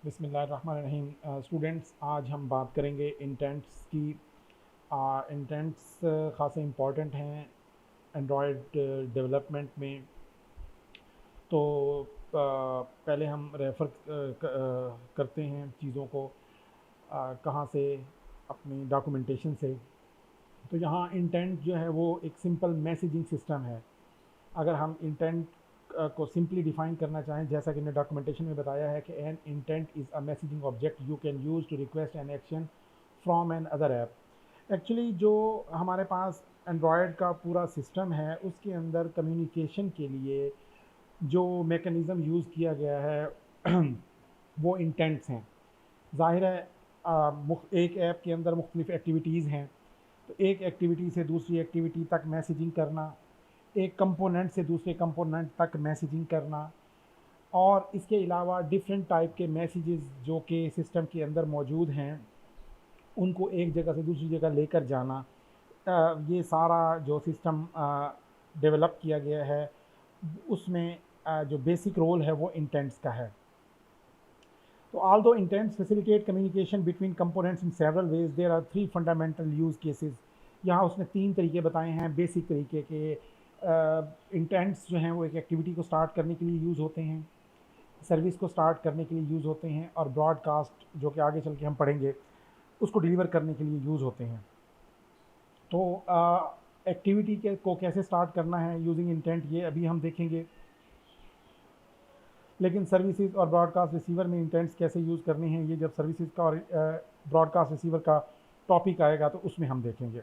बिस्मिल्लाहिर्रहमानिर्रहीम। स्टूडेंट्स, आज हम बात करेंगे इंटेंट्स की। इंटेंट्स ख़ासे इम्पॉर्टेंट हैं एंड्रॉयड डेवलपमेंट में। तो पहले हम रेफ़र करते हैं चीज़ों को कहाँ से, अपनी डॉक्यूमेंटेशन से। तो यहाँ इंटेंट जो है वो एक सिंपल मैसेजिंग सिस्टम है। अगर हम इंटेंट को सिंपली डिफाइन करना चाहें, जैसा कि मैंने डॉक्यूमेंटेशन में बताया है कि an intent is a messaging object you can use to request an action from an other app. Actually जो हमारे पास एंड्रॉयड का पूरा सिस्टम है उसके अंदर कम्युनिकेशन के लिए जो मेकनिज़म यूज़ किया गया है वो इंटेंट्स हैं। ज़ाहिर है एक ऐप के अंदर मुख्तलिफ़ एक्टिविटीज़ हैं। तो एक एक्टिविटी से दूसरी एक्टिविटी तक मैसेजिंग करना, एक कंपोनेंट से दूसरे कंपोनेंट तक मैसेजिंग करना, और इसके अलावा डिफरेंट टाइप के मैसेजेस जो कि सिस्टम के अंदर मौजूद हैं उनको एक जगह से दूसरी जगह लेकर जाना। ये सारा जो सिस्टम डेवलप किया गया है उसमें जो बेसिक रोल है वो इंटेंट्स का है। तो although intents facilitate communication between components in several ways, there are three fundamental use cases। यहाँ उसने तीन तरीके बताए हैं बेसिक तरीके के। इंटेंट्स जो हैं वो एक एक्टिविटी को स्टार्ट करने के लिए यूज़ होते हैं, सर्विस को स्टार्ट करने के लिए यूज़ होते हैं, और ब्रॉडकास्ट जो कि आगे चल के हम पढ़ेंगे उसको डिलीवर करने के लिए यूज़ होते हैं। तो एक्टिविटी के को कैसे स्टार्ट करना है यूजिंग इंटेंट ये अभी हम देखेंगे, लेकिन सर्विसेज और ब्रॉडकास्ट रिसीवर में इंटेंट्स कैसे यूज़ करने हैं ये जब सर्विसेज का और ब्रॉडकास्ट रिसीवर का टॉपिक आएगा तो उसमें हम देखेंगे।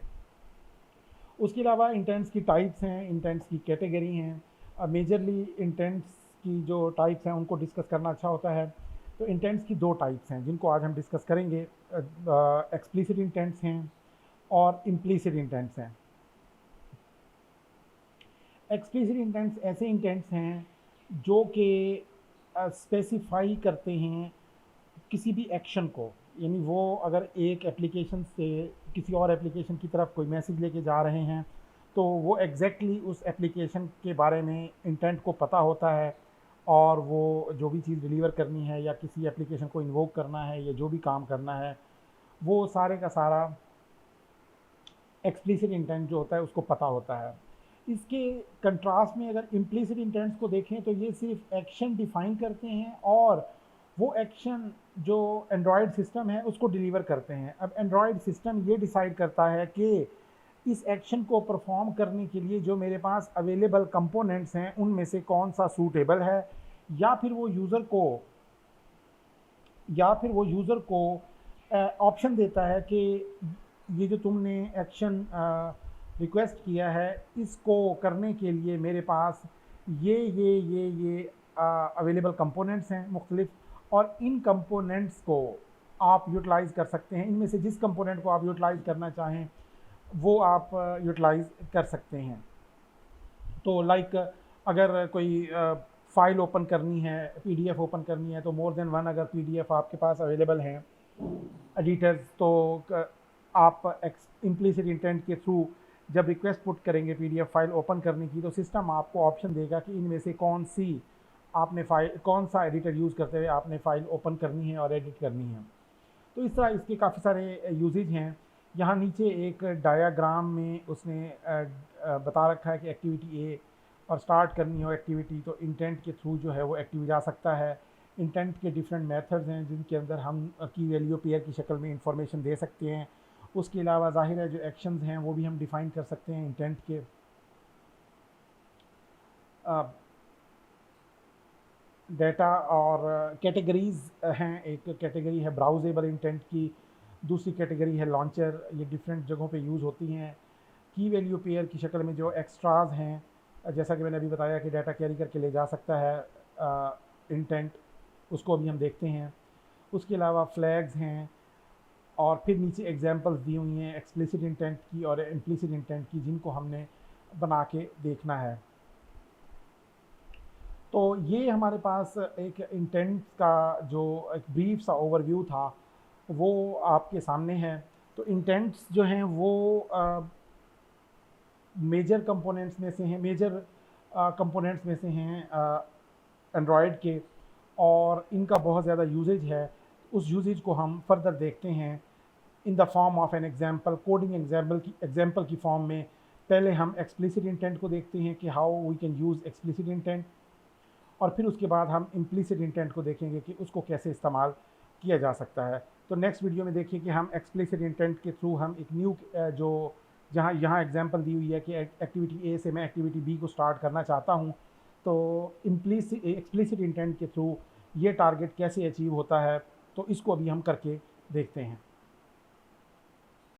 उसके अलावा इंटेंट्स की टाइप्स हैं, इंटेंट्स की कैटेगरी हैं। मेजरली इंटेंट्स की जो टाइप्स हैं उनको डिस्कस करना अच्छा होता है। तो इंटेंट्स की दो टाइप्स हैं जिनको आज हम डिस्कस करेंगे। एक्सप्लिसिट इंटेंट्स हैं और इम्प्लिसिट इंटेंट्स हैं। एक्सप्लिसिट इंटेंट्स ऐसे इंटेंट्स हैं जो कि स्पेसिफाई करते हैं किसी भी एक्शन को। यानी वो अगर एक एप्लीकेशन से किसी और एप्लीकेशन की तरफ कोई मैसेज लेके जा रहे हैं तो वो एग्जैक्टली उस एप्लीकेशन के बारे में इंटेंट को पता होता है, और वो जो भी चीज़ डिलीवर करनी है या किसी एप्लीकेशन को इन्वोक करना है या जो भी काम करना है वो सारे का सारा एक्सप्लिसिट इंटेंट जो होता है उसको पता होता है। इसके कंट्रास्ट में अगर इम्प्लिसिट इंटेंट्स को देखें तो ये सिर्फ एक्शन डिफाइन करते हैं और वो एक्शन जो एंड्रॉयड सिस्टम है उसको डिलीवर करते हैं। अब एंड्रॉयड सिस्टम ये डिसाइड करता है कि इस एक्शन को परफॉर्म करने के लिए जो मेरे पास अवेलेबल कंपोनेंट्स हैं उनमें से कौन सा सूटेबल है, या फिर वो यूज़र को या फिर वो यूज़र को ऑप्शन देता है कि ये जो तुमने एक्शन रिक्वेस्ट किया है इसको करने के लिए मेरे पास ये अवेलेबल कंपोनेंट्स हैं मुख्तलिफ, और इन कंपोनेंट्स को आप यूटिलाइज़ कर सकते हैं। इनमें से जिस कंपोनेंट को आप यूटिलाइज़ करना चाहें वो आप यूटिलाइज़ कर सकते हैं। तो लाइक अगर कोई फाइल ओपन करनी है, पीडीएफ ओपन करनी है, तो मोर देन वन अगर पीडीएफ आपके पास अवेलेबल हैं एडिटर्स, तो आप इम्प्लिसिट इंटेंट के थ्रू जब रिक्वेस्ट पुट करेंगे पीडीएफ फाइल ओपन करने की तो सिस्टम आपको ऑप्शन देगा कि इनमें से कौन सा एडिटर यूज़ करते हुए आपने फ़ाइल ओपन करनी है और एडिट करनी है। तो इस तरह इसके काफ़ी सारे यूजेज हैं। यहाँ नीचे एक डायाग्राम में उसने बता रखा है कि एक्टिविटी ए और स्टार्ट करनी हो एक्टिविटी तो इंटेंट के थ्रू जो है वो एक्टिव जा सकता है। इंटेंट के डिफरेंट मेथड्स हैं जिनके अंदर हम की वैल्यू पेयर की शक्ल में इंफॉर्मेशन दे सकते हैं। उसके अलावा ज़ाहिर है जो एक्शंस हैं वो भी हम डिफ़ाइन कर सकते हैं इंटेंट के। डेटा और कैटेगरीज़ हैं, एक कैटेगरी है ब्राउजेबल इंटेंट की, दूसरी कैटेगरी है लॉन्चर। ये डिफरेंट जगहों पे यूज़ होती हैं। की वैल्यू पेयर की शक्ल में जो एक्स्ट्राज हैं, जैसा कि मैंने अभी बताया कि डाटा कैरी करके ले जा सकता है इंटेंट, उसको अभी हम देखते हैं। उसके अलावा फ्लैग्स हैं, और फिर नीचे एग्जांपल्स दी हुई हैं एक्सप्लिसिट इंटेंट की और इम्प्लिसिट इंटेंट की जिनको हमने बना के देखना है। तो ये हमारे पास एक इंटेंट का जो एक ब्रीफ सा ओवरव्यू था वो आपके सामने है। तो इंटेंट्स जो हैं वो मेजर कंपोनेंट्स में से हैं, मेजर कंपोनेंट्स में से हैं एंड्रॉयड के। और इनका बहुत ज़्यादा यूजेज है। उस यूजेज को हम फर्दर देखते हैं in the form of an example, coding example की फॉर्म में। पहले हम एक्सप्लिसिट इंटेंट को देखते हैं कि how we can use explicit intent, और फिर उसके बाद हम इम्प्लिसिट इंटेंट को देखेंगे कि उसको कैसे इस्तेमाल किया जा सकता है। तो नेक्स्ट वीडियो में देखिए कि हम एक्सप्लिसिट इंटेंट के थ्रू हम एक न्यू जो जहाँ यहाँ एग्जांपल दी हुई है कि एक्टिविटी ए से मैं एक्टिविटी बी को स्टार्ट करना चाहता हूँ, तो एक्सप्लिसिट इंटेंट के थ्रू ये टारगेट कैसे अचीव होता है, तो इसको अभी हम करके देखते हैं।